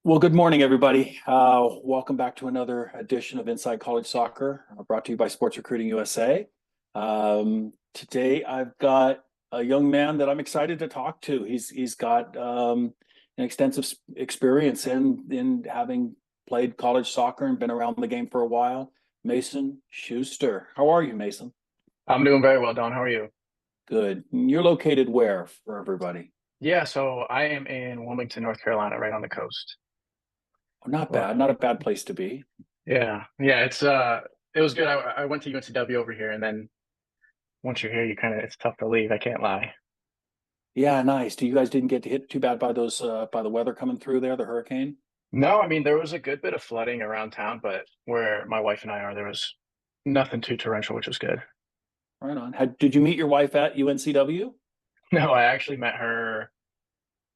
Well, good morning, everybody. Welcome back to another edition of Inside College Soccer, brought to you by Sports Recruiting USA. Today, I've got a young man that I'm excited to talk to. He's got an extensive experience in having played college soccer and been around the game for a while. Mason Schuster. How are you, Mason? I'm doing very well, Don. How are you? Good. You're located where for everybody? Yeah, so I am in Wilmington, North Carolina, right on the coast. Oh, not Well, bad. Not a bad place to be. yeah, it was good. I went to UNCW over here, and then once you're here, it's tough to leave. I can't lie. Yeah, nice. You guys didn't get hit too bad by those by the weather coming through there, the hurricane? No, I mean there was a good bit of flooding around town, but where my wife and I are, there was nothing too torrential, which was good. Right on. Did you meet your wife at UNCW? No, I actually met her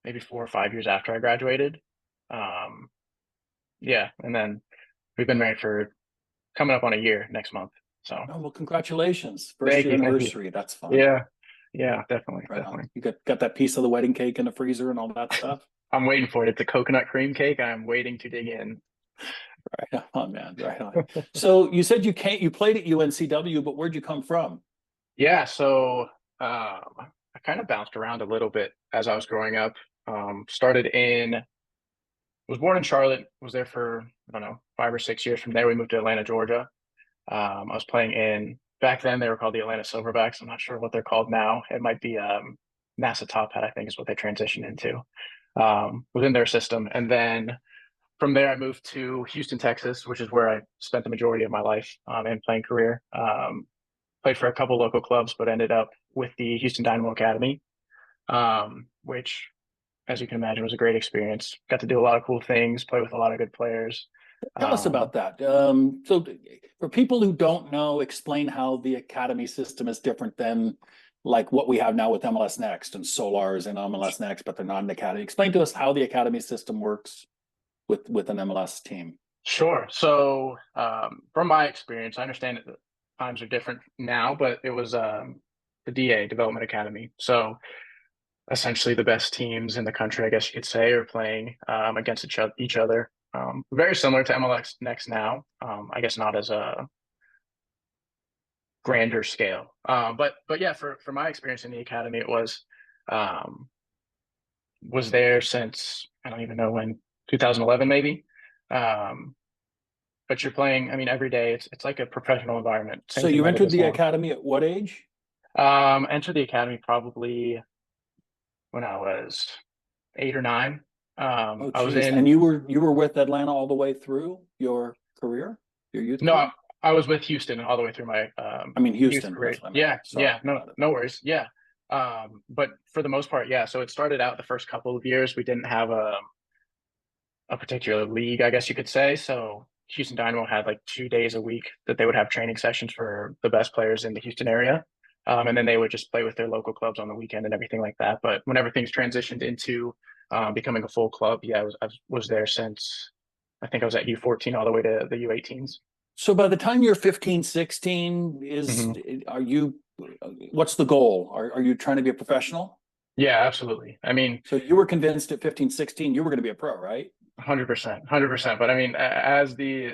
maybe 4 or 5 years after I graduated. Um, yeah, and then we've been married for coming up on a year next month. So Oh, well, congratulations. First thank year you, thank you. anniversary. That's fun. Yeah, yeah, definitely, Right on. definitely. You got that piece of the wedding cake in the freezer and all that stuff? I'm waiting for it. It's a coconut cream cake. I'm waiting to dig in. Right on, man. Right on. So you said you played at UNCW, but where'd you come from? Yeah, so I kind of bounced around a little bit as I was growing up. Was born in Charlotte, was there for, I don't know, 5 or 6 years. From there, we moved to Atlanta, Georgia. I was playing back then they were called the Atlanta Silverbacks. I'm not sure what they're called now. It might be NASA Top Hat, I think is what they transitioned into within their system. And then from there, I moved to Houston, Texas, which is where I spent the majority of my life and playing career. Played for a couple local clubs, but ended up with the Houston Dynamo Academy, which, as you can imagine, was a great experience. Got to do a lot of cool things, play with a lot of good players. Tell us Um, about that. So for people who don't know, explain how the academy system is different than like what we have now with MLS Next and Solars and MLS Next, but they're not an academy. Explain to us how the academy system works with an MLS team. sure. So, from my experience, I understand that the times are different now, but it was the DA Development Academy. So, essentially, the best teams in the country, I guess you could say, are playing against each other. Very similar to MLS Next now. I guess not as a grander scale. But yeah, for my experience in the academy, it um, was there since I don't even know when, 2011 maybe. Um, but you're playing, I mean, every day. It's like a professional environment. So Same thing you that it entered is the now. academy at what age? Entered the academy probably when I was 8 or 9. Oh, I was geez. And in you were with Atlanta all the way through your career, your youth no, career? I was with Houston all the way through my I mean, youth Houston. career. That's what I meant. Yeah, Sorry yeah, no, about it. no worries. Yeah. But for the most part, yeah. So it started out the first couple of years. We didn't have a particular league, I guess you could say. So Houston Dynamo had like 2 days a week that they would have training sessions for the best players in the Houston area. And then they would just play with their local clubs on the weekend and everything like that. But whenever things transitioned into becoming a full club, yeah, I was there since I think I was at U14 all the way to the U18s. So by the time you're 15, 16, are you, what's the goal? Are you trying to be a professional? Yeah, absolutely. I mean, So you were convinced at 15, 16, you were going to be a pro, right? 100%, 100%. But I mean, as the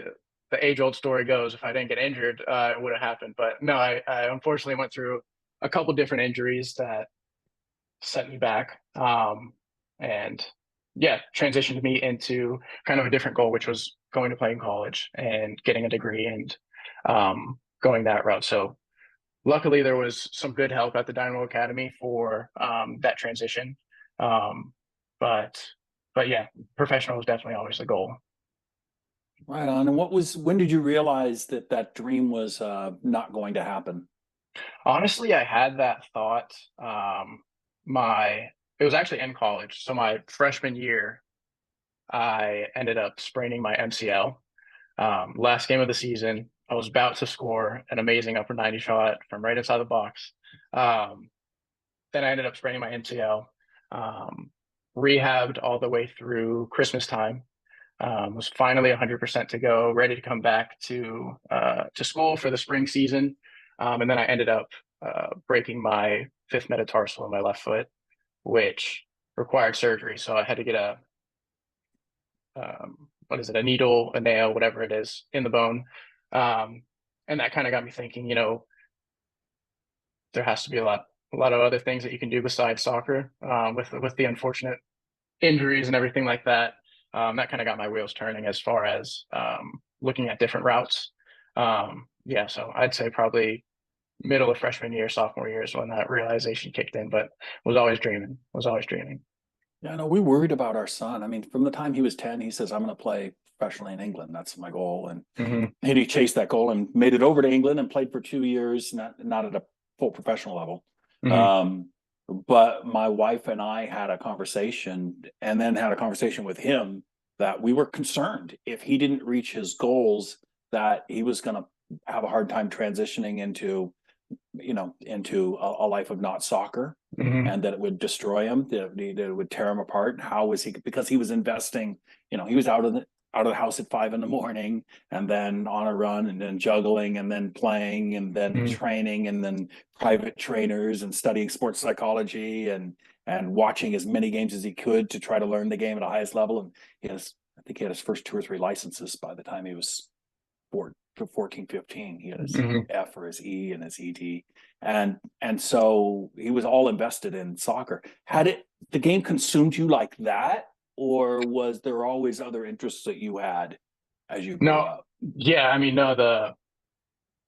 age old story goes, if I didn't get injured, it would have happened. But no, I unfortunately went through a couple different injuries that set me back. And yeah, transitioned me into kind of a different goal, which was going to play in college and getting a degree and going that route. So luckily, there was some good help at the Dynamo Academy for that transition. Um, but but yeah, professional was definitely always the goal. Right on. And when did you realize that that dream was not going to happen? Honestly, I had that thought. My it was actually in college, so my freshman year, I ended up spraining my MCL. Last game of the season, I was about to score an amazing upper 90 shot from right inside the box. Um, then I ended up spraining my MCL. Um, Rehabbed all the way through Christmas time. Was finally 100% to go, ready to come back to school for the spring season. And then I ended up breaking my fifth metatarsal in my left foot, which required surgery. So I had to get what is it, a needle, a nail, whatever it is, in the bone. Um, and that kind of got me thinking, there has to be a lot of other things that you can do besides soccer, with the unfortunate injuries and everything like that. That kind of got my wheels turning as far as looking at different routes. Yeah, so I'd say probably middle of freshman year, sophomore year is when that realization kicked in, but was always dreaming. Yeah, no, we worried about our son. I mean, from the time he was 10, he says, I'm going to play professionally in England. That's my goal. Hmm. And he chased that goal and made it over to England and played for 2 years, not at a full professional level. Hmm. Um, but my wife and I had a conversation and then had a conversation with him that we were concerned if he didn't reach his goals, that he was going to have a hard time transitioning into a life of not soccer, Hmm. and that it would destroy him, that it would tear him apart. How was he? Because he was investing, he was out of the house at 5 in the morning, and then on a run, and then juggling, and then playing, and then Hmm. training, and then private trainers, and studying sports psychology, and watching as many games as he could to try to learn the game at the highest level. And I think he had his first 2 or 3 licenses by the time he was 14, 15. He had his Hmm. F or his E and his ED. And so he was all invested in soccer. Had the game consumed you like that, or was there always other interests that you had as you grew No, up? yeah, I mean, no,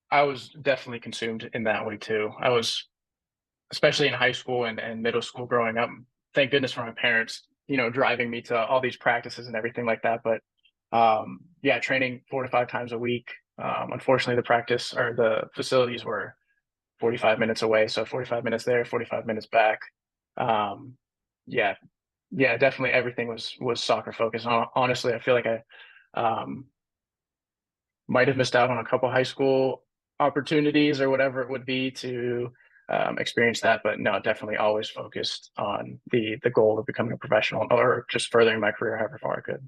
I was definitely consumed in that way too. I was, especially in high school and middle school growing up. Thank goodness for my parents, driving me to all these practices and everything like that. But yeah, training 4 to 5 times a week. Unfortunately, the practice or the facilities were 45 minutes away, so 45 minutes there, 45 minutes back. Um, yeah, yeah, definitely everything was soccer focused. Honestly, I feel like I um, might have missed out on a couple high school opportunities or whatever it would be to experience that. But no, definitely always focused on the goal of becoming a professional or just furthering my career however far I could.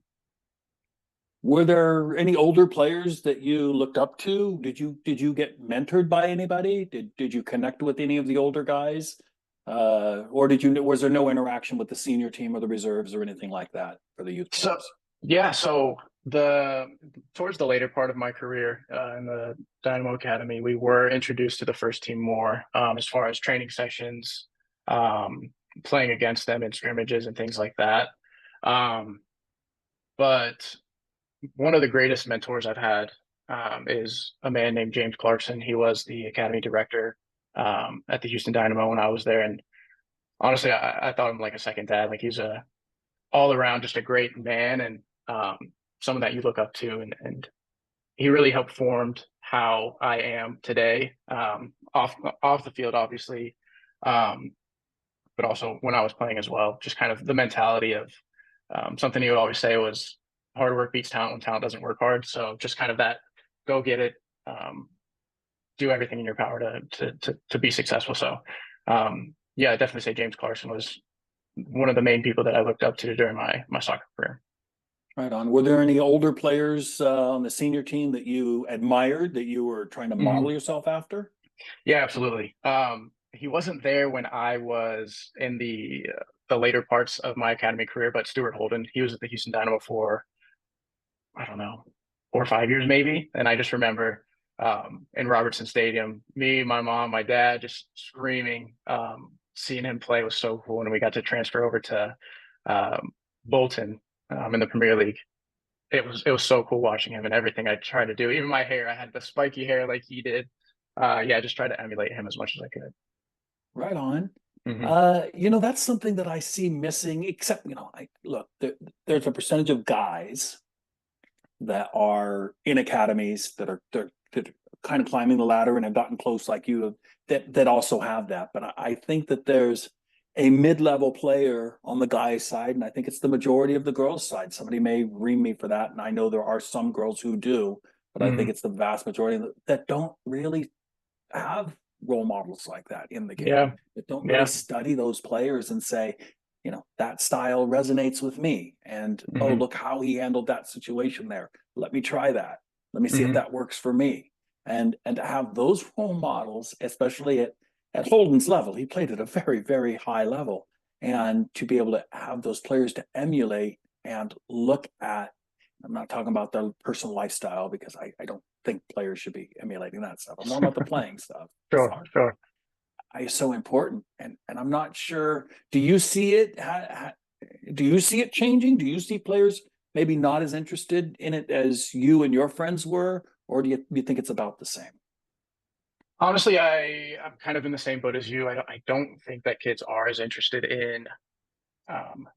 Were there any older players that you looked up to? Did you get mentored by anybody? Did you connect with any of the older guys? Or was there no interaction with the senior team or the reserves or anything like that for the youth So players? yeah, so the towards the later part of my career in the Dynamo Academy, we were introduced to the first team more as far as training sessions, um, playing against them in scrimmages and things like that. Um, but one of the greatest mentors I've had is a man named James Clarkson. He was the academy director at the Houston Dynamo when I was there, and honestly, I thought him like a second dad. Like he's a all around just a great man and someone that you look up to, and he really helped formed how I am today, off the field, obviously, um, but also when I was playing as well. Just kind of the mentality of something he would always say was hard work beats talent when talent doesn't work hard. So just kind of that go get it, do everything in your power to be successful. So yeah, I definitely say James Clarkson was one of the main people that I looked up to during my soccer career. Right on. Were there any older players on the senior team that you admired, that you were trying to model Mhm. yourself after? Yeah, absolutely. He wasn't there when I was in the later parts of my academy career, but Stuart Holden, he was at the Houston Dynamo for I don't know 4 or 5 years maybe, and I just remember in Robertson Stadium, me, my mom, my dad, just screaming. Seeing him play was so cool, and we got to transfer over to um, Bolton in the Premier League. It was so cool watching him and everything I tried to do. Even my hair, I had the spiky hair like he did. Yeah, I just tried to emulate him as much as I could. Right on. Hmm. That's something that I see missing, except, look, there's a percentage of guys that are in academies that are kind of climbing the ladder and have gotten close like you have, that also have that. But I think that there's a mid-level player on the guys' side, and I think it's the majority of the girls' side. Somebody may ream me for that, and I know there are some girls who do, but I think Hmm. it's the vast majority that don't really have role models like that in the game, Yeah, that don't really yeah. study those players and say, that style resonates with me. And oh, Hmm. look how he handled that situation there. Let me try that. Let me see if Hmm. that works for me. And to have those role models, especially at Holden's level, he played at a very, very high level. And to be able to have those players to emulate and look at, I'm not talking about the personal lifestyle because I don't think players should be emulating that stuff. I'm talking about the playing stuff. Sure, sure. Is so important, and I'm not sure. Do you see it? Do you see it changing? Do you see players maybe not as interested in it as you and your friends were, or do you think it's about the same? Honestly, I'm kind of in the same boat as you. I don't think that kids are as interested in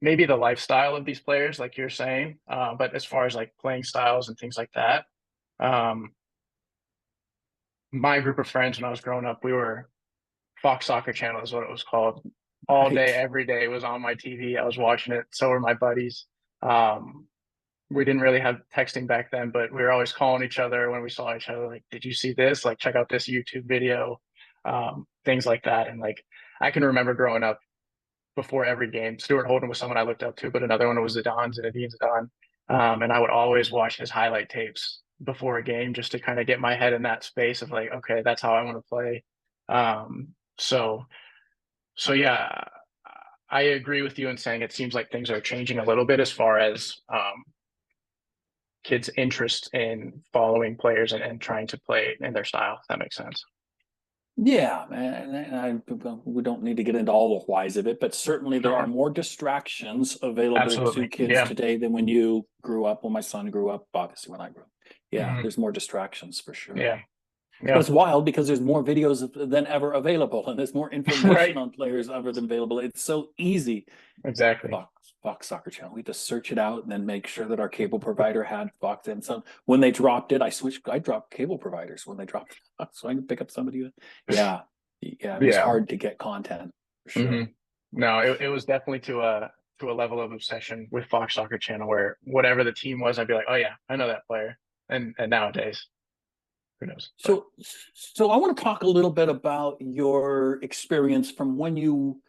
maybe the lifestyle of these players, like you're saying. But as far as like playing styles and things like that, um, my group of friends when I was growing up, we were Fox Soccer Channel is what it was called. All day, Right. every day it was on my TV. I was watching it. So were my buddies. Um, we didn't really have texting back then, but we were always calling each other when we saw each other. Like, did you see this? Like, check out this YouTube video, things like that. And like, I can remember growing up before every game. Stuart Holden was someone I looked up to, but another one was Zinedine Zidane. And I would always watch his highlight tapes before a game just to kind of get my head in that space of like, okay, that's how I want to play. Um, so, so yeah, I agree with you in saying it seems like things are changing a little bit as far as kids' interest in following players and trying to play in their style. If that makes sense. Yeah, and we don't need to get into all the whys of it, but certainly there are Sure. more distractions available to Absolutely. kids Yeah. today than when you grew up, when my son grew up, obviously when I grew up. Yeah, Mhm. there's more distractions for sure. Yeah. But Yeah. it's wild because there's more videos than ever available, and there's more information Right. on players ever than available. It's so easy. Exactly. Fox Soccer Channel. We had to search it out and then make sure that our cable provider had Fox. And so when they dropped it, I dropped cable providers when they dropped it, so I can pick up somebody. Yeah, yeah, it was Yeah. hard to get content for Hmm. sure. No, it was definitely to a level of obsession with Fox Soccer Channel where whatever the team was, I'd be like, oh yeah, I know that player. And nowadays, who knows? But So, so I want to talk a little bit about your experience from when you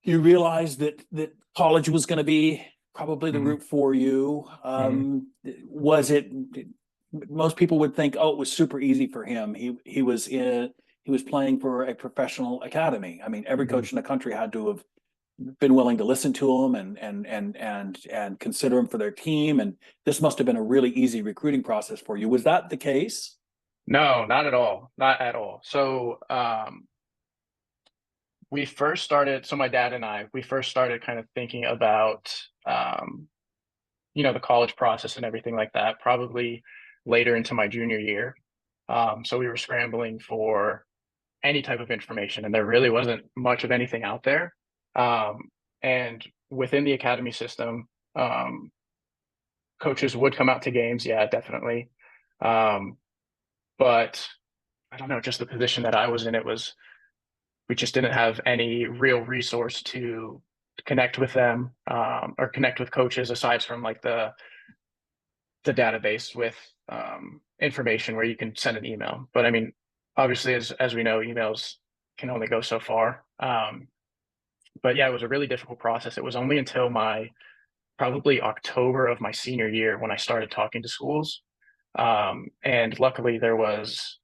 realized that college was going to be probably the mhm, route for you. mhm, Was it? Most people would think, oh, it was super easy for him. He was playing for a professional academy. I mean, every mhm. coach in the country had to have been willing to listen to him and consider him for their team. And this must have been a really easy recruiting process for you. Was that the case? No, not at all. Not at all. So we first started, so my dad and we first started kind of thinking about the college process and everything like that, probably later into my junior year. So we were scrambling for any type of information, and there really wasn't much of anything out there. And within the academy system, um, coaches would come out to games, yeah, definitely. Um, but I don't know, just the position that I was in, it was we just didn't have any real resource to connect with them or connect with coaches aside from like the database with information where you can send an email. But I mean, obviously, as we know, emails can only go so far. But yeah, it was a really difficult process. It was only until my probably October of my senior year when I started talking to schools. And luckily, there was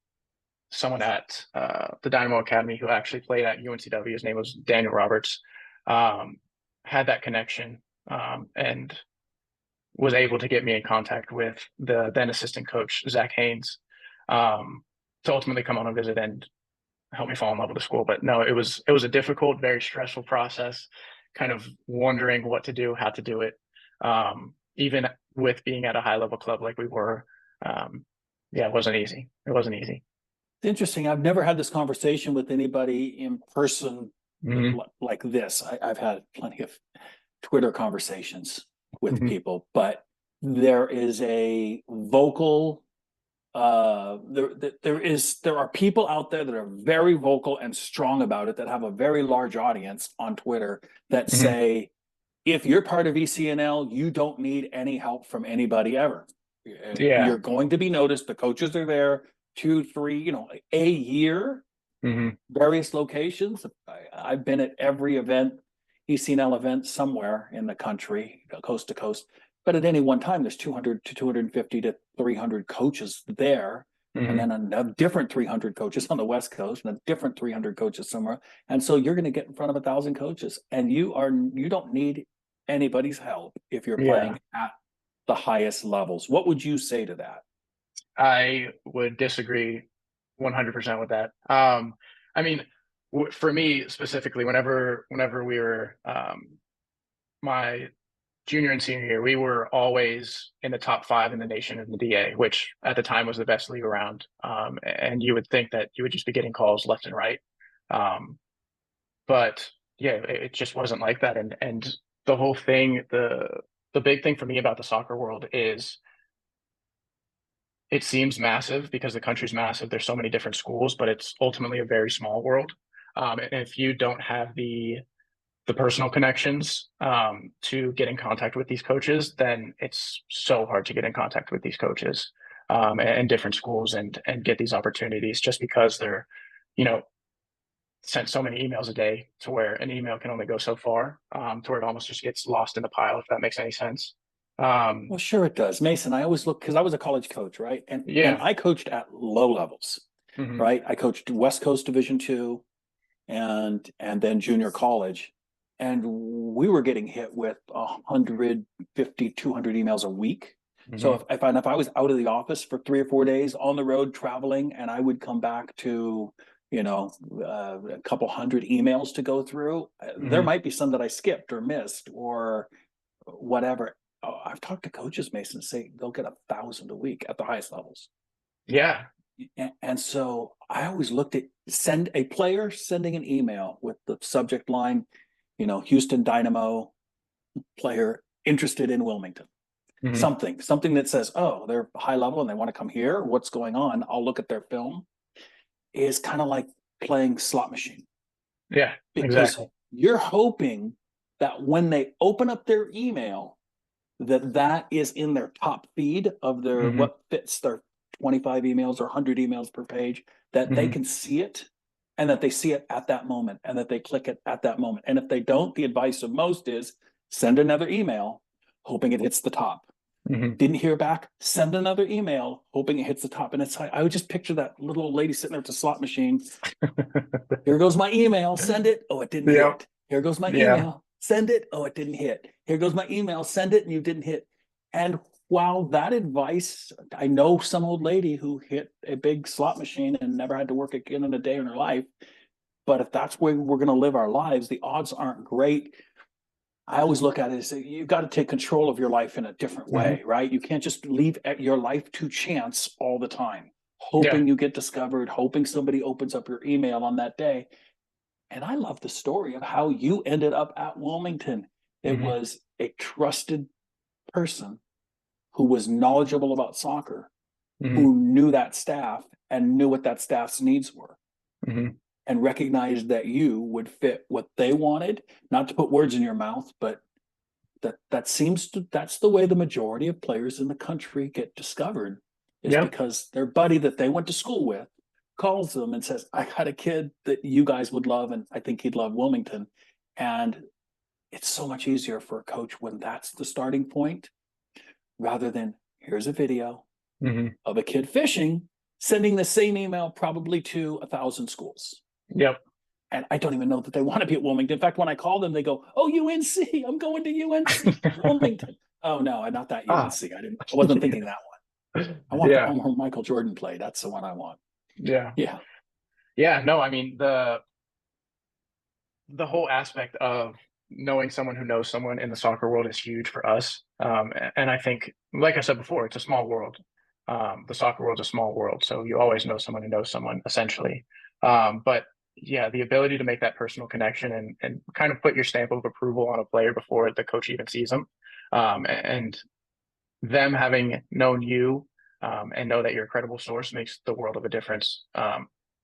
someone at the Dynamo Academy who actually played at UNCW. His name was Daniel Roberts. Um, had that connection and was able to get me in contact with the then assistant coach Zach Haynes to ultimately come on and visit and help me fall in love with the school. But no, it was a difficult, very stressful process. Kind of wondering what to do, how to do it, even with being at a high level club like we were. Um, yeah, it wasn't easy. It wasn't easy. It's interesting. I've never had this conversation with anybody in person Hmm. like this. I've had plenty of Twitter conversations with Hmm. people, but there is a vocal there are people out there that are very vocal and strong about it that have a very large audience on Twitter that Hmm. say if you're part of ECNL, you don't need any help from anybody ever. Yeah. You're going to be noticed. The coaches are there 2, 3, a year, Hmm. various locations. I've been at every event, ECNL event somewhere in the country, coast to coast. But at any one time, there's 200 to 250 to 300 coaches there. And Hmm. then a different 300 coaches on the West Coast and a different 300 coaches somewhere. And so you're going to get in front of 1,000 coaches and you don't need anybody's help if you're Yeah, playing at the highest levels. What would you say to that? I would disagree 100% with that. I mean, for me specifically, whenever we were my junior and senior year, we were always in the top five in the nation in the DA, which at the time was the best league around. And you would think that you would just be getting calls left and right. Um, but yeah, it just wasn't like that. And the whole thing, the big thing for me about the soccer world is it seems massive because the country's massive. There's so many different schools, but it's ultimately a very small world. And if you don't have the personal connections to get in contact with these coaches, then it's so hard to get in contact with these coaches and different schools and get these opportunities just because they're, you know, sent so many emails a day to where an email can only go so far to where it almost just gets lost in the pile, if that makes any sense. Well, sure it does, Mason. I always look because I was a college coach, right? And Yeah. I coached at low levels, Hmm. right? I coached West Coast Division two and then junior college, and we were getting hit with 150, 200 emails a week. So Hmm. if I was out of the office for 3 or 4 days on the road traveling, and I would come back to a couple hundred emails to go through, there Hmm. might be some that I skipped or missed or whatever. Oh, I've talked to coaches, Mason, say they'll get 1,000 a week at the highest levels. Yeah. And so I always looked at send a player sending an email with the subject line, Houston Dynamo player interested in Wilmington. Hmm. Something that says, oh, they're high level and they want to come here. What's going on? I'll look at their film. Is kind of like playing slot machine Yeah, because exactly. you're hoping that when they open up their email, that is in their top feed of their Hmm. what fits their 25 emails or 100 emails per page, that they Hmm. can see it and that they see it at that moment and that they click it at that moment. And if they don't, the advice of most is send another email hoping it hits the top. Hmm. Didn't hear back, send another email hoping it hits the top. And it's like I would just picture that little old lady sitting there at the slot machine. Here goes my email, send it. Oh, it didn't Yep. hit. Here goes my Yeah. email, send it. Oh, it didn't hit. Here goes my email, send it, and you didn't hit. And while that advice, I know some old lady who hit a big slot machine and never had to work again in a day in her life. But if that's where we're going to live our lives, the odds aren't great. I always look at it as you've got to take control of your life in a different Hmm. way, right? You can't just leave your life to chance all the time, Yeah. hoping you get discovered, hoping somebody opens up your email on that day. And I love the story of how you ended up at Wilmington. It Hmm. was a trusted person who was knowledgeable about soccer, Hmm. who knew that staff and knew what that staff's needs were, Hmm. and recognized that you would fit what they wanted. Not to put words in your mouth, but that's the way the majority of players in the country get discovered, is Yep. because their buddy that they went to school with calls them and says, I got a kid that you guys would love and I think he'd love Wilmington. And it's so much easier for a coach when that's the starting point rather than here's a video Hmm. of a kid fishing sending the same email probably to 1,000 schools. Yep. And I don't even know that they want to be at Wilmington. In fact, when I call them, they go, "Oh, UNC, I'm going to UNC, Wilmington." Oh no, not that Ah. UNC. I wasn't thinking that one. I want the Yeah. one where Michael Jordan played. That's the one I want. Yeah. Yeah. Yeah. No, I mean the whole aspect of knowing someone who knows someone in the soccer world is huge for us. And I think, like I said before, it's a small world. The soccer world's a small world, so you always know someone who knows someone, essentially. But yeah, the ability to make that personal connection and kind of put your stamp of approval on a player before the coach even sees them, and them having known you and know that you're a credible source makes the world of a difference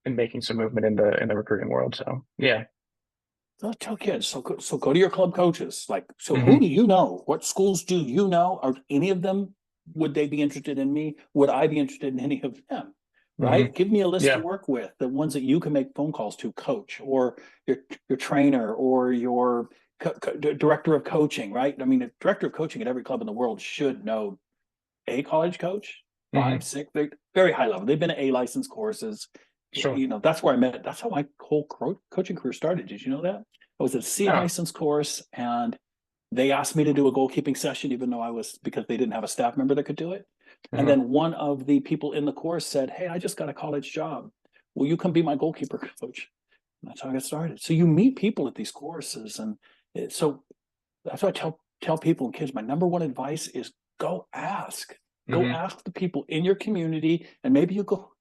in making some movement in the recruiting world. So yeah. So tell kids. So go to your club coaches. Like, so who Hmm. do you know? What schools do you know? Are any of them? Would they be interested in me? Would I be interested in any of them? Hmm. Right? Give me a list to Yeah. work with. The ones that you can make phone calls to, coach or your trainer or your director of coaching. Right? I mean, a director of coaching at every club in the world should know a college coach, Hmm. 5, 6, very high level. They've been to A license courses. Sure. That's where I met. That's how my whole coaching career started. Did you know that? I was at a C Oh. license course, and They asked me to do a goalkeeping session, even though because they didn't have a staff member that could do it. And Mhm. then one of the people in the course said, "Hey, I just got a college job. Will you come be my goalkeeper coach?" And that's how I got started. So you meet people at these courses. And so that's what I tell people and kids. My number one advice is go ask. Go Mhm. ask the people in your community, and maybe you go,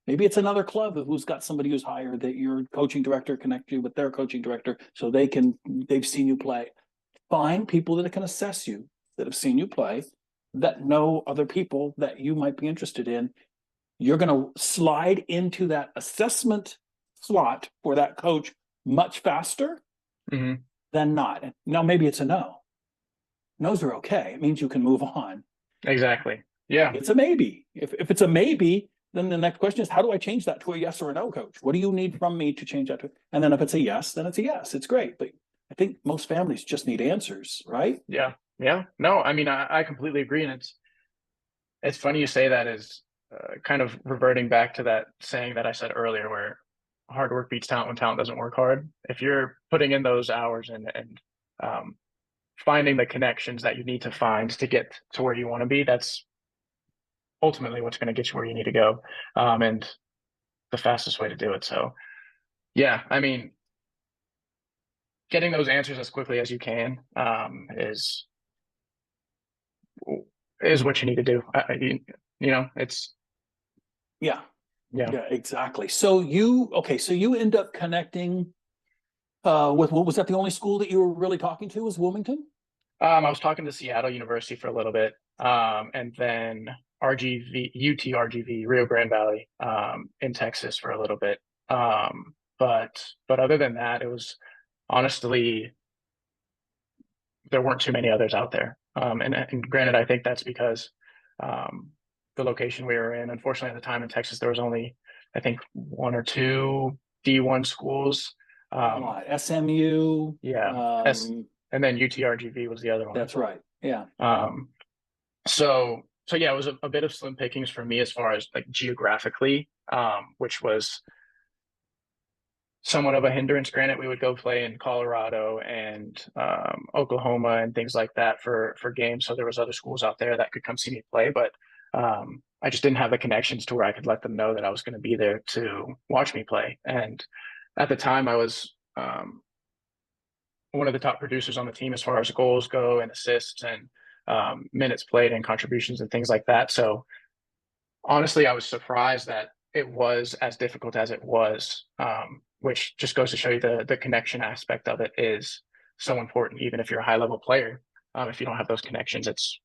maybe it's another club who's got somebody who's higher that your coaching director connect you with their coaching director so they've seen you play. Find people that can assess you, that have seen you play, that know other people that you might be interested in. You're going to slide into that assessment slot for that coach much faster Mhm. than not. Now, maybe it's a no. No's are okay. It means you can move on. Exactly. Yeah. Maybe it's a maybe. If it's a maybe, then the next question is, how do I change that to a yes or a no, coach? What do you need from me to change that to? And then if it's a yes, then it's a yes. It's great. But I think most families just need answers, right? Yeah. Yeah. No, I mean, I completely agree. And it's funny you say that is kind of reverting back to that saying that I said earlier, where hard work beats talent when talent doesn't work hard. If you're putting in those hours and um, finding the connections that you need to find to get to where you want to be, that's ultimately what's going to get you where you need to go, and the fastest way to do it. So, yeah, I mean, getting those answers as quickly as you can is what you need to do. It's Yeah. yeah. Yeah, exactly. So you end up connecting with, what was that, the only school that you were really talking to was Wilmington? I was talking to Seattle University for a little bit, and then RGV, Rio Grande Valley, in Texas for a little bit. But other than that, it was honestly there weren't too many others out there. And granted, I think that's because um, the location we were in. Unfortunately, at the time in Texas, there was only I think one or two D1 schools. A Um, lot. SMU. yeah, S and then UTRGV was the other one. That's right. Yeah. Um, so yeah, it was a bit of slim pickings for me as far as like geographically, which was somewhat of a hindrance. Granted, we would go play in Colorado and Oklahoma and things like that for games. So there was other schools out there that could come see me play, but I just didn't have the connections to where I could let them know that I was going to be there to watch me play. And at the time, I was one of the top producers on the team as far as goals go and assists and minutes played and contributions and things like that. So honestly, I was surprised that it was as difficult as it was, which just goes to show you the connection aspect of it is so important. Even if you're a high level player, if you don't have those connections, it's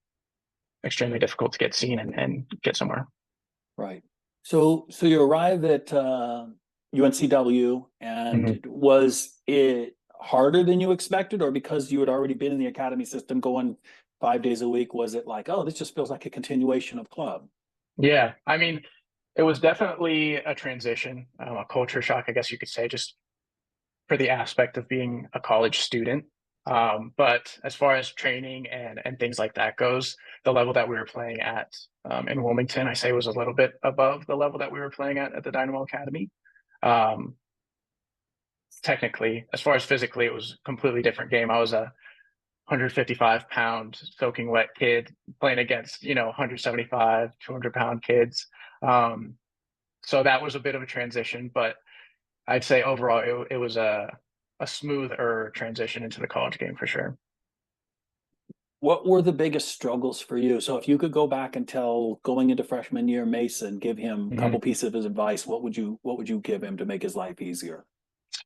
extremely difficult to get seen and get somewhere. Right. So you arrive at UNCW, and Mhm. was it harder than you expected, or because you had already been in the academy system going 5 days a week, was it like, oh, this just feels like a continuation of club? Yeah, I mean, it was definitely a transition, a culture shock, I guess you could say, just for the aspect of being a college student. But as far as training and things like that goes, the level that we were playing at in Wilmington, I say was a little bit above the level that we were playing at the Dynamo Academy. Um, Technically, as far as physically, it was a completely different game. I was a 155-pound soaking wet kid playing against 175, 200-pound kids. Um, so that was a bit of a transition, but I'd say overall it was a smoother transition into the college game for sure. What were the biggest struggles for you? So if you could go back and tell going into freshman year Mason, give him a Mhm. couple pieces of his advice, what would you give him to make his life easier?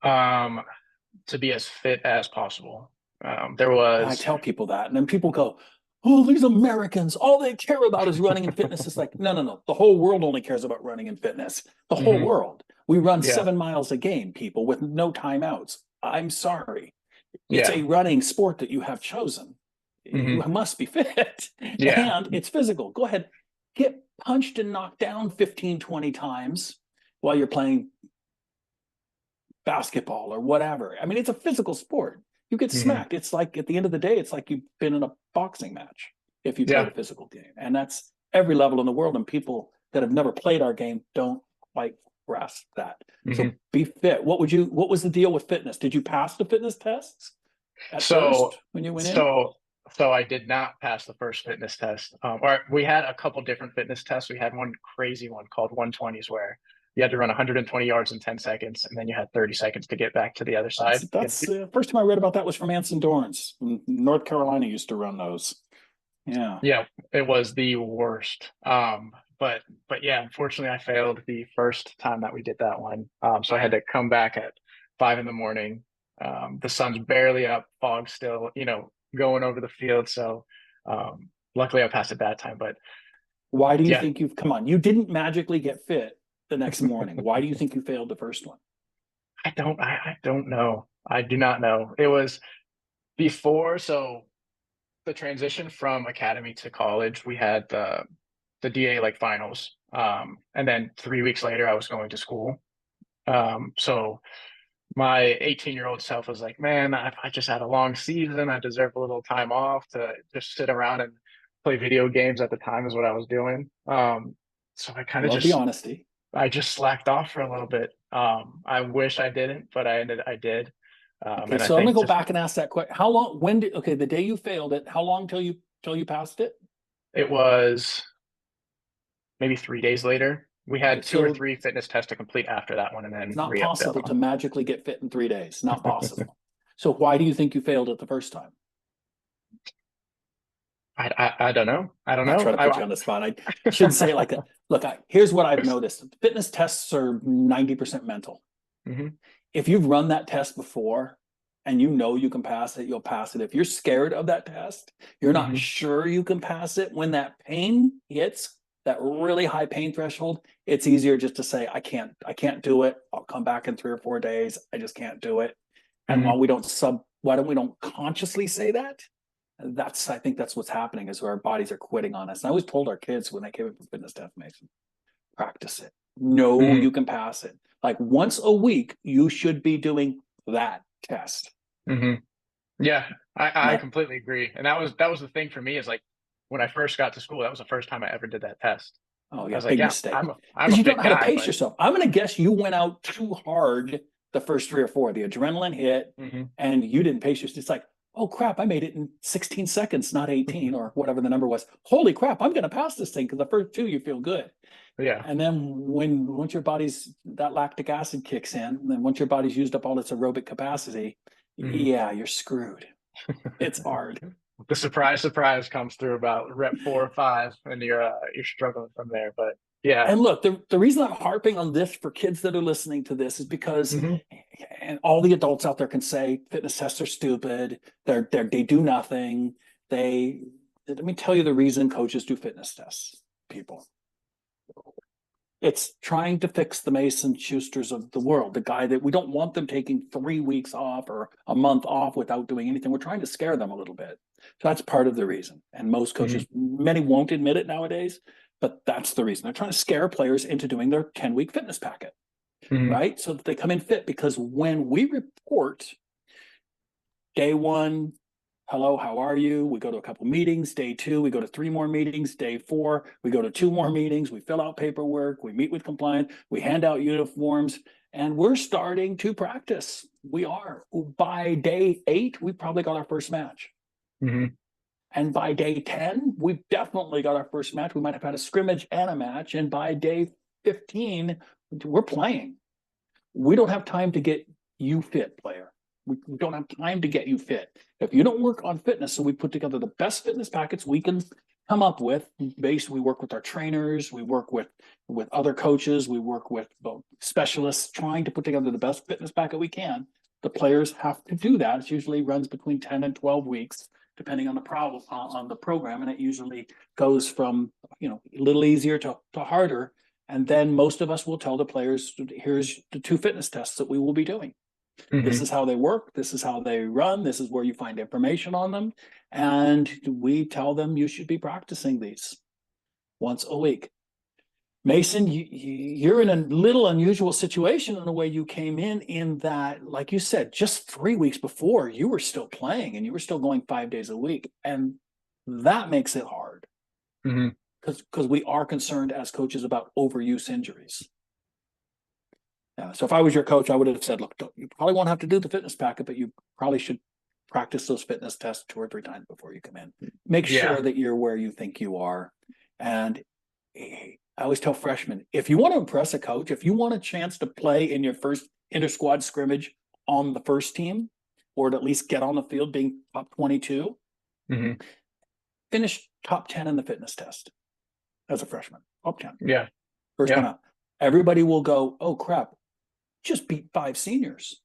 Um, to be as fit as possible. There And I was, tell people that, and then people go, "Oh, these Americans, all they care about is running and fitness." It's like, no, no, no. The whole world only cares about running and fitness. The whole Mhm. world. We run Yeah, 7 miles a game, people, with no timeouts. I'm sorry. It's yeah, a running sport that you have chosen. You hmm must be fit, yeah, and it's physical. Go ahead, get punched and knocked down 15, 20 times while you're playing basketball or whatever. I mean, it's a physical sport. You get hmm smacked. It's like, at the end of the day, it's like you've been in a boxing match if you played yeah, a physical game. And that's every level in the world. And people that have never played our game don't quite grasp that. So hmm be fit. What was the deal with fitness? Did you pass the fitness tests? at So, first when you went in? so, so I did not pass the first fitness test. Or we had a couple different fitness tests. We had one crazy one called 120s where you had to run 120 yards in 10 seconds, and then you had 30 seconds to get back to the other side. That's first time I read about that was from Anson Dorrance. North Carolina used to run those. Yeah. Yeah, it was the worst. But yeah, unfortunately, I failed the first time that we did that one. So I had to come back at 5 in the morning. The sun's barely up, fog still, going over the field. So luckily, I passed it that time. But Why do you yeah, think you've come on? You didn't magically get fit the next morning. Why do you think you failed the first one? I don't know. I do not know. It was before, so the transition from academy to college, we had the DA like finals. And then 3 weeks later, I was going to school. So my 18-year-old self was like, man, I just had a long season. I deserve a little time off to just sit around and play video games at the time is what I was doing. So I kind of Love the just honesty. I just slacked off for a little bit. I wish I didn't, but I did. Okay, And I so I'm gonna think go just back and ask that question. How long? When did? Okay, the day you failed it. How long till you passed it? it was maybe 3 days later. We Okay, had two or so three fitness tests to complete after that one and it's then not re-up the other possible to one. magically get fit in 3 days. Not possible. So why do you think you failed it the first time? I don't know. I don't I'm not know. trying to put you on the spot. I shouldn't say it like that. Look, here's what I've noticed. Fitness tests are 90% mental. Mhm, If you've run that test before and you know you can pass it, you'll pass it. If you're scared of that test, you're not mhm, sure you can pass it, when that pain hits that really high pain threshold, it's easier just to say, I can't do it. I'll come back in 3 or 4 days. I just can't do it. And mhm, why don't we don't consciously say that? I think that's what's happening is our bodies are quitting on us. And I always told our kids when they came in for fitness test, Mason, practice it. Know mhm, you can pass it. Like once a week, you should be doing that test. mhm. Yeah, I Now, completely agree. And that was the thing for me is like when I first got to school, that was the first time I ever did that test. oh I yeah, was like, big yeah, mistake. I'm Because a you don't fit know how to guy, pace but yourself. I'm going to guess you went out too hard the first 3 or 4. The adrenaline hit mhm. and you didn't pace yourself. It's like, oh crap, I made it in 16 seconds, not 18 or whatever the number was. Holy crap, I'm going to pass this thing because the first two you feel good. Yeah. And then once your body's that lactic acid kicks in, and then once your body's used up all its aerobic capacity, Mhm. yeah, you're screwed. It's hard. The surprise comes through about rep 4 or 5, and you're struggling from there. But yeah. And look, the reason I'm harping on this for kids that are listening to this is because, Mhm, and all the adults out there can say fitness tests are stupid. They do nothing. Let me tell you the reason coaches do fitness tests, people. It's trying to fix the Mason Schusters of the world, the guy that we don't want them taking 3 weeks off or a month off without doing anything. We're trying to scare them a little bit. So that's part of the reason. And most mhm, coaches, many won't admit it nowadays, but that's the reason. They're trying to scare players into doing their 10-week fitness packet, mhm, right? So that they come in fit. Because when we report day one, hello, how are you? We go to a couple meetings. Day two, we go to 3 more meetings. Day four, we go to 2 more meetings. We fill out paperwork. We meet with compliance. We hand out uniforms. And we're starting to practice. We are. By day 8, we probably got our first match. mhm, And by day 10, we've definitely got our first match. We might have had a scrimmage and a match. And by day 15, we're playing. We don't have time to get you fit, player. We don't have time to get you fit. If you don't work on fitness, so we put together the best fitness packets we can come up with. We work with our trainers, we work with other coaches, we work with specialists trying to put together the best fitness packet we can. The players have to do that. It usually runs between 10 and 12 weeks, depending on the problem on the program, and it usually goes from a little easier to harder. And then most of us will tell the players, here's the 2 fitness tests that we will be doing. This mhm, is how they work. This is how they run. This is where you find information on them. And we tell them you should be practicing these once a week. Mason, you're in a little unusual situation in the way you came in that, like you said, just 3 weeks before, you were still playing and you were still going 5 days a week. And that makes it hard mhm. because we are concerned as coaches about overuse injuries. Yeah. So if I was your coach, I would have said, look, you probably won't have to do the fitness packet, but you probably should practice those fitness tests 2 or 3 times before you come in. Make Yeah. sure that you're where you think you are. And I always tell freshmen, if you want to impress a coach, if you want a chance to play in your first inter-squad scrimmage on the first team, or to at least get on the field being top 22, Hmm. finish top 10 in the fitness test as a freshman. Top 10. Yeah. First one Yeah. up. Everybody will go, oh crap, just beat 5 seniors.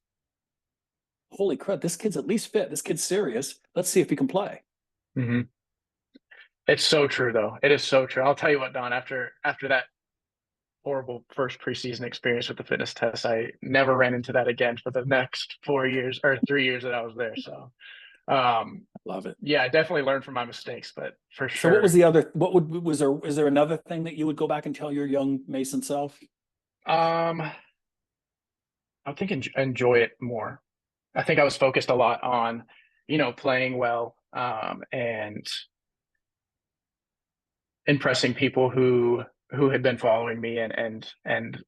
Holy crap, this kid's at least fit. This kid's serious. Let's see if he can play. Hmm. It's so true, though. It is so true. I'll tell you what, Don, after that horrible first preseason experience with the fitness test, I never ran into that again for the next 4 years or 3 years that I was there. So, Love it. yeah, I definitely learned from my mistakes, but for So what was sure. the other, is there another thing that you would go back and tell your young Mason self? I think enjoy it more. I think I was focused a lot on, playing well, and impressing people who had been following me and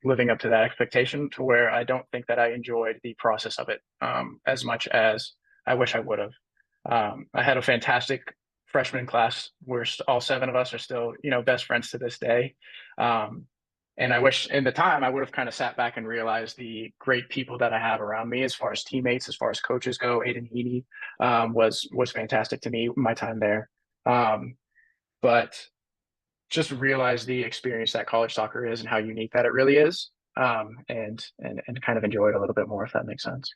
living up to that expectation, to where I don't think that I enjoyed the process of it as much as I wish I would have. I had a fantastic freshman class. We're all 7 of us are still, best friends to this day. Um, and I wish in the time I would have kind of sat back and realized the great people that I have around me, as far as teammates, as far as coaches go. Aiden Heaney was fantastic to me my time there. But just realize the experience that college soccer is and how unique that it really is, and kind of enjoy it a little bit more, if that makes sense.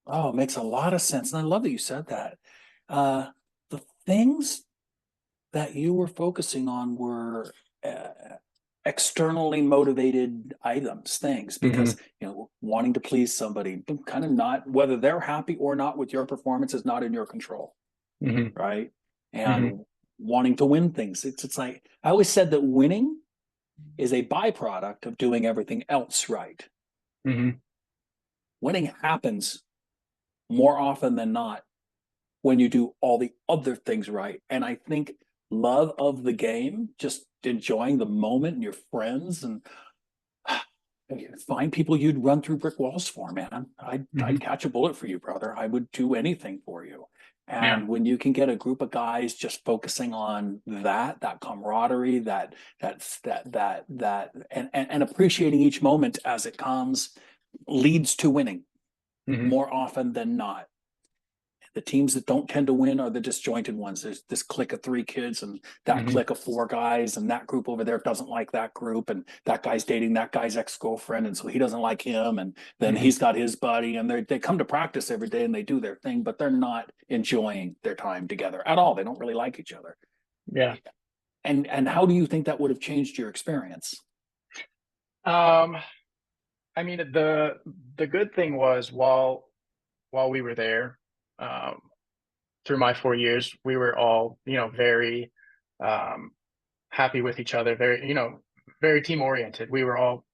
Oh, it makes a lot of sense. And I love that you said that. The things that you were focusing on were externally motivated items, things, Hmm. because, wanting to please somebody, kind of not, whether they're happy or not with your performance is not in your control, Hmm. right? Hmm. And wanting to win things. It's like, I always said that winning is a byproduct of doing everything else right. Hmm. Winning happens more often than not when you do all the other things right. And I think love of the game, just enjoying the moment and your friends, and find people you'd run through brick walls for, man. I'd Hmm. catch a bullet for you, brother. I would do anything for you. Yeah. And when you can get a group of guys just focusing on that camaraderie, and appreciating each moment as it comes, leads to winning Hmm. more often than not. The teams that don't tend to win are the disjointed ones. There's this clique of 3 kids and that Hmm. clique of 4 guys, and that group over there doesn't like that group, and that guy's dating that guy's ex-girlfriend, and so he doesn't like him, and then Hmm. he's got his buddy, and they come to practice every day and they do their thing, but they're not enjoying their time together at all. They don't really like each other. Yeah. And how do you think that would have changed your experience? Um, I mean, the good thing was, while we were there, um, through my 4 years, we were all, very um, happy with each other, very, very team oriented. We were all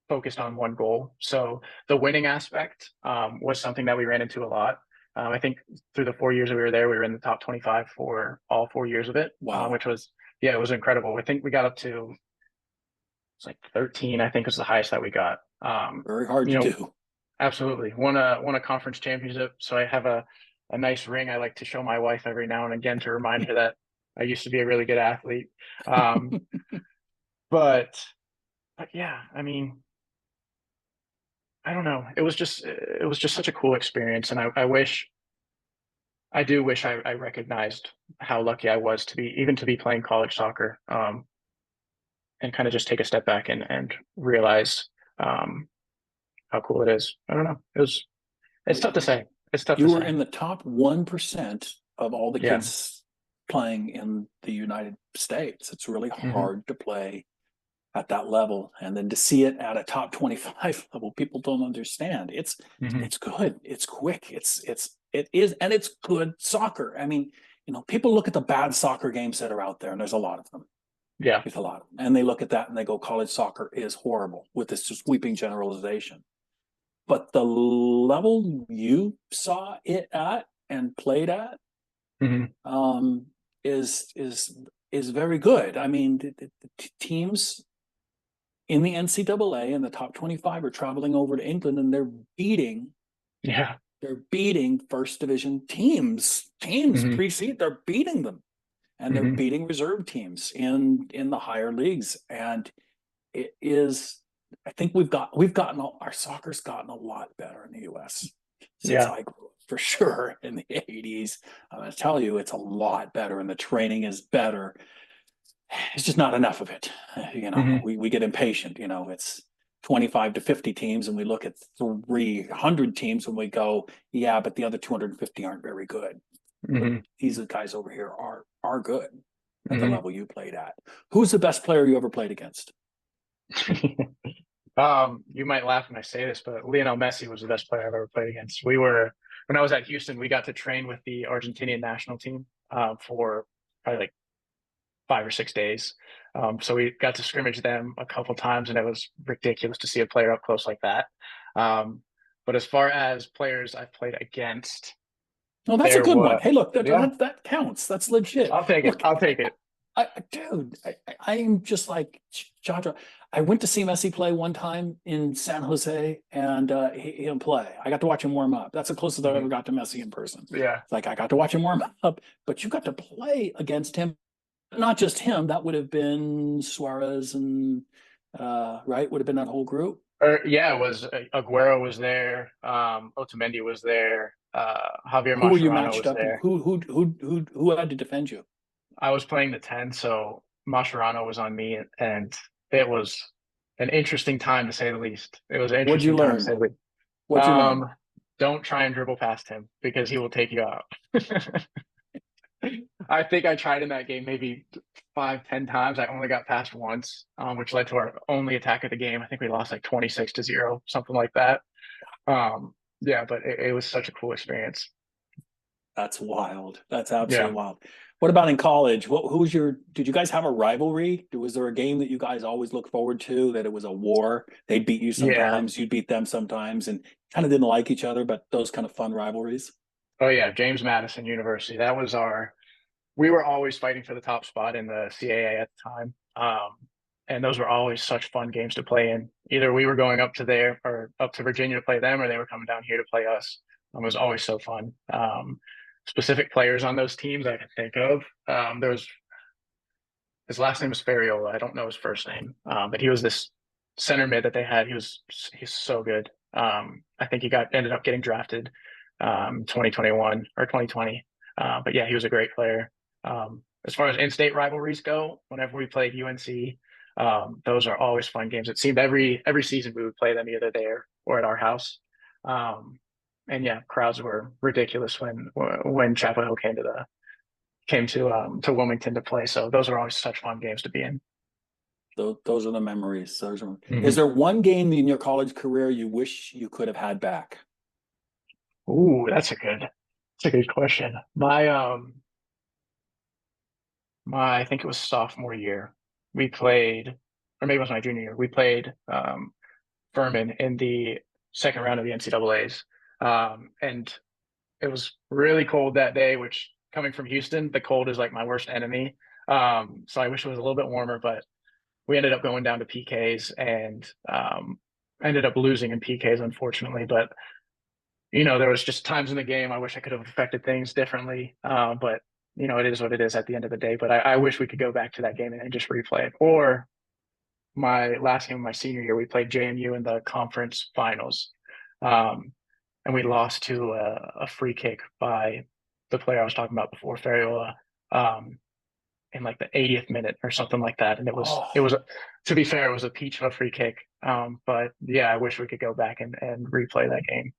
focused on one goal. So the winning aspect was something that we ran into a lot. I think through the 4 years that we were there, we were in the top 25 for all 4 years of it, Wow, which was, yeah, it was incredible. I think we got up to, it's like 13, I think was the highest that we got. very hard You to know, do. absolutely won a conference championship. So I have a nice ring I like to show my wife every now and again to remind her that I used to be a really good athlete. Um, but, but yeah, I mean, I don't know. It was just such a cool experience, and I do wish I recognized how lucky I was to be playing college soccer, and kind of just take a step back and realize um, how cool it is. I don't know. It's tough to say. It's tough to You were say. in the top 1% of all the Yeah. kids playing in the United States. It's really Hmm. hard to play at that level, and then to see it at a top 25 level, people don't understand. Hmm. It's good, it's quick, it is, and it's good soccer. I mean, people look at the bad soccer games that are out there, and there's a lot of them. Yeah. There's a lot of them, and they look at that and they go, college soccer is horrible, with this sweeping generalization. But the level you saw it at and played at, Hmm. um, is very good. I mean, the teams in the NCAA and the top 25 are traveling over to England, and they're beating Yeah. they're beating first division teams Hmm. pre-seed. They're beating them, and they're Hmm. beating reserve teams in the higher leagues. And it is, I think we've gotten our soccer's gotten a lot better in the U.S. since Yeah. I grew up, for sure, in the 80s. I'm going to tell you, it's a lot better, and the training is better. It's just not enough of it. Hmm. We get impatient. It's 25 to 50 teams, and we look at 300 teams and we go, yeah, but the other 250 aren't very good. But Hmm. these guys over here are good at the Hmm. level you played at. Who's the best player you ever played against? You might laugh when I say this, but Lionel Messi was the best player I've ever played against. When I was at Houston, we got to train with the Argentinian national team for probably like 5 or 6 days. So we got to scrimmage them a couple times, and it was ridiculous to see a player up close like that. Um, but as far as players I've played against, Oh, that's a there good one. was, Hey, look, yeah, that counts. That's legit. I'll take it. Look, I'll take it. dude, I'm just like Jaja. I went to see Messi play one time in San Jose, and he didn't play. I got to watch him warm up. That's the closest I ever Mhm. got to Messi in person. Yeah. It's like I got to watch him warm up, but you got to play against him. Not just him. That would have been Suarez and right. Would have been that whole group. Or yeah, it was Aguero was there, Otamendi was there, Javier Who were you Mascherano matched was up? there. Who had to defend you? I was playing the 10, so Mascherano was on me, and it was an interesting time to say the least. It was an What'd you interesting time to say learn? the least. What'd you learn? Um, don't try and dribble past him because he will take you out. I think I tried in that game maybe 5, 10 times. I only got past once, which led to our only attack of the game. I think we lost like 26-0, something like that. Yeah, but it was such a cool experience. That's wild. That's Yeah. absolutely wild. What about in college? Did you guys have a rivalry? Was there a game that you guys always looked forward to, that it was a war? They'd beat you Yeah. sometimes, you'd beat them sometimes, and kind of didn't like each other, but those kind of fun rivalries. Oh yeah, James Madison University. That was our we were always fighting for the top spot in the CAA at the time. And those were always such fun games to play in. Either we were going up to there or up to Virginia to play them, or they were coming down here to play us. It was always so fun. Specific players on those teams I can think of. There was his last name was Ferriola. I don't know his first name, but he was this center mid that they had. He's so good. I think he got ended up getting drafted 2021 or 2020. But yeah, he was a great player. As far as in-state rivalries go, whenever we played UNC, those are always fun games. It seemed every season we would play them either there or at our house. And yeah, crowds were ridiculous when Chapel Hill came to Wilmington to play. So those are always such fun games to be in. Those are the memories. Is Mm-hmm. there one game in your college career you wish you could have had back? Ooh, that's a good question. My I think it was sophomore year. We played, or maybe it was my junior year. We played Furman in the second round of the NCAA's, and it was really cold that day. Which coming from Houston, the cold is like my worst enemy. So I wish it was a little bit warmer, but we ended up going down to PKs and ended up losing in PKs, unfortunately. But there was just times in the game I wish I could have affected things differently. But it is what it is at the end of the day. But I wish we could go back to that game and just replay it. Or my last game of my senior year, we played JMU in the conference finals, um, and we lost to a free kick by the player I was talking about before, Ferriola, in like the 80th minute or something like that. And it Oh, was to be fair, it was a peach of a free kick. But yeah, I wish we could go back and replay that game.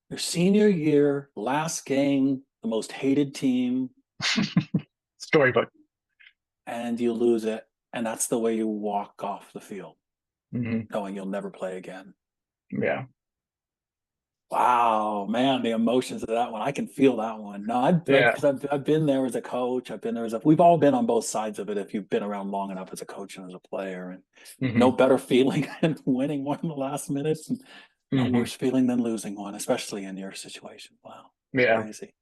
your senior year, last game, the most hated team, Storybook. and you lose it, and that's the way you walk off the field, Hmm. knowing you'll never play again. Yeah. Wow, man, the emotions of that one. I can feel that one. No, Yeah. because I've been there as a coach. I've been there we've all been on both sides of it if you've been around long enough as a coach and as a player. And no Hmm. better feeling than winning one in the last minutes, and no Hmm. worse feeling than losing one, especially in your situation. Wow, it's Yeah. crazy.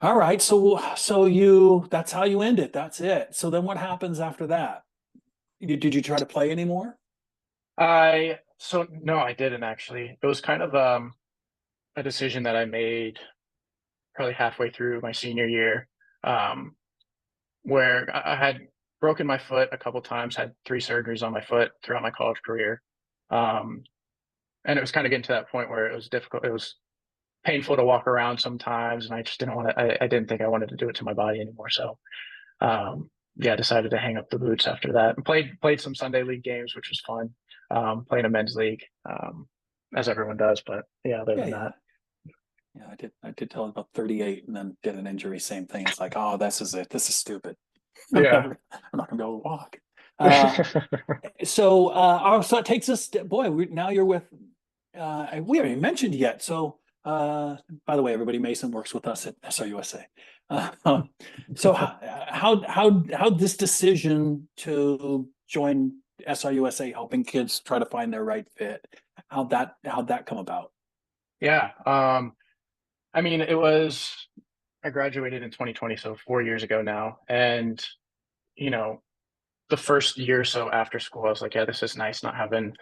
All right, so you that's how you end it. That's it. So then what happens after that? Did you try to play anymore? I so no, I didn't actually. It was kind of a decision that I made probably halfway through my senior year, um, where I had broken my foot a couple times, had 3 surgeries on my foot throughout my college career. Um, and it was kind of getting to that point where it was difficult. It was painful to walk around sometimes, and I just didn't want to. I didn't think I wanted to do it to my body anymore. So, yeah, I decided to hang up the boots after that. And played some Sunday league games, which was fun. Playing a men's league, as everyone does. But yeah, other Yeah, than yeah. that, Yeah, I did till about 38 and then did an injury, same thing. It's like, oh, this is it. This is stupid. yeah, I'm not gonna be able to walk. Uh, so it takes us, boy, now you're with, we haven't even mentioned yet. So, by the way, everybody, Mason works with us at SRUSA. Uh, so how this decision to join SRUSA, helping kids try to find their right fit, how'd that come about? yeah. I mean, I graduated in 2020, so 4 years ago now, and you know, the first year or so after school, I was like, yeah, this is nice not having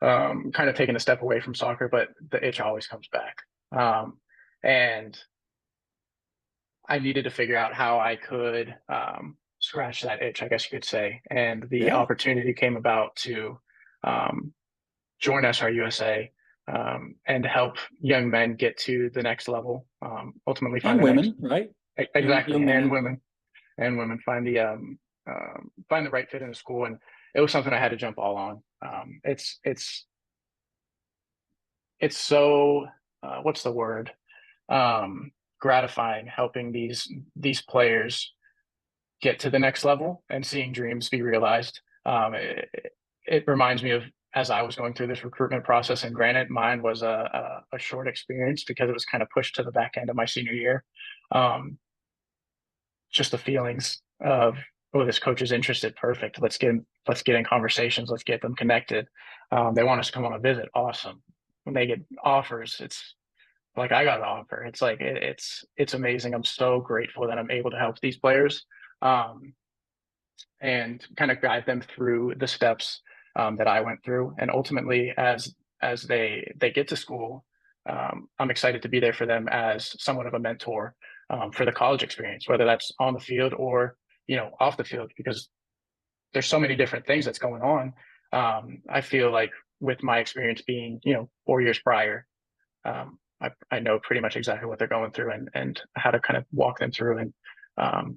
kind of taking a step away from soccer, but the itch always comes back. And I needed to figure out how I could scratch that itch, I guess you could say. And the Yeah, opportunity came about to um, join SRUSA and help young men get to the next level, ultimately find and the next, women, right? exactly, Young men. and women find the right fit in the school. And it was something I had to jump all on. It's so what's the word? Gratifying helping these players get to the next level and seeing dreams be realized. It reminds me of as I was going through this recruitment process, and granted, mine was a short experience because it was kind of pushed to the back end of my senior year. Um, just the feelings of, oh, this coach is interested, perfect. Let's get in conversations, let's get them connected. They want us to come on a visit, awesome. When they get offers, it's like I got an offer. It's like it's amazing. I'm so grateful that I'm able to help these players um, and kind of guide them through the steps that I went through. And ultimately, as they get to school, I'm excited to be there for them as somewhat of a mentor for the college experience, whether that's on the field or off the field, because there's so many different things that's going on. I feel like with my experience being 4 years prior, I know pretty much exactly what they're going through and how to kind of walk them through and um,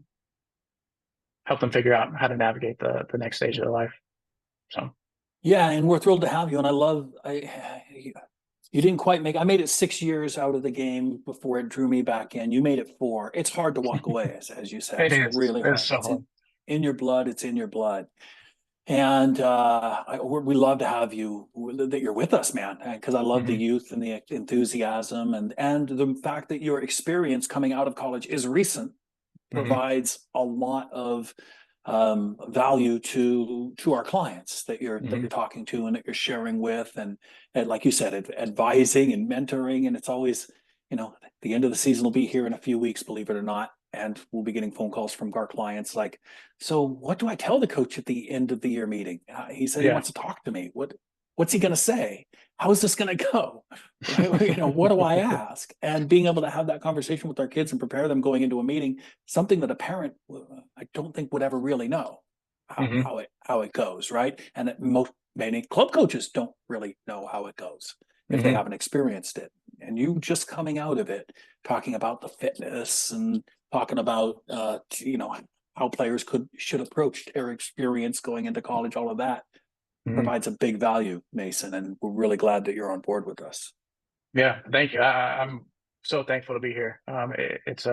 help them figure out how to navigate the next stage of their life. So Yeah, and we're thrilled to have you. And I love you didn't quite make. I made it 6 years out of the game before it drew me back in. You made it 4. It's hard to walk away, as you said. it It's is. really It's hard. so It's hard. in your blood. It's in your blood. And we love to have you that you're with us, man, because I love the Mm-hmm. youth and the enthusiasm and the fact that your experience coming out of college is recent Mm-hmm. provides a lot of value to our clients that Mm-hmm. you're talking to and that you're sharing with and like you said, advising and mentoring. And it's always, the end of the season will be here in a few weeks, believe it or not. And we'll be getting phone calls from our clients like, so what do I tell the coach at the end of the year meeting? He said he Yeah. wants to talk to me. What's he going to say? How is this going to go? Right? What do I ask? And being able to have that conversation with our kids and prepare them going into a meeting, something that a parent, I don't think would ever really know Mm-hmm. how it goes, right? And that many club coaches don't really know how it goes if they Mm-hmm. haven't experienced it. And you just coming out of it, talking about the fitness and talking about how players should approach their experience going into college, all of that Mm-hmm. provides a big value, Mason. And we're really glad that you're on board with us. Yeah. Thank you. I'm so thankful to be here. It's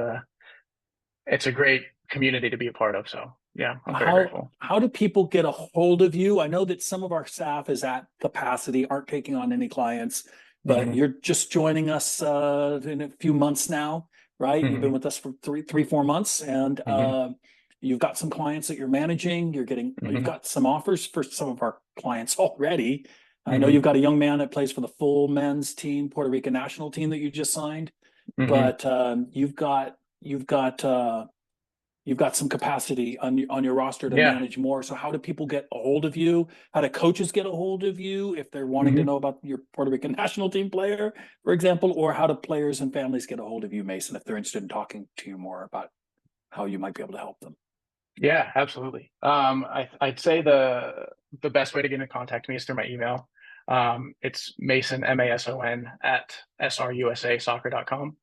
a great community to be a part of. So yeah, I'm very grateful. How do people get a hold of you? I know that some of our staff is at capacity, aren't taking on any clients, but Mm-hmm. you're just joining us in a few months now, right? You've been Mm-hmm. with us for 4 months, and Mm-hmm. you've got some clients that you're managing. You've Mm-hmm. got some offers for some of our clients already. I know Mm-hmm. you've got a young man that plays for the full men's team, Puerto Rican national team that you just signed, Mm-hmm. but you've got you've got some capacity on your roster to Yeah. manage more. So how do people get a hold of you? How do coaches get a hold of you if they're wanting to Mhm. know about your Puerto Rican national team player, for example? Or how do players and families get a hold of you, Mason, if they're interested in talking to you more about how you might be able to help them? Yeah, absolutely. I'd say the best way to get in contact with me is through my email. It's Mason, Mason at SRUSAsoccer.com.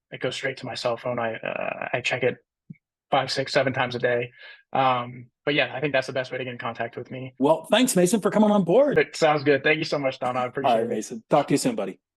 It goes straight to my cell phone. I check it 5, 6, 7 times a day. But yeah, I think that's the best way to get in contact with me. Well, thanks, Mason, for coming on board. It sounds good. Thank you so much, Don. I All right, appreciate it. Mason. Talk to you soon, buddy.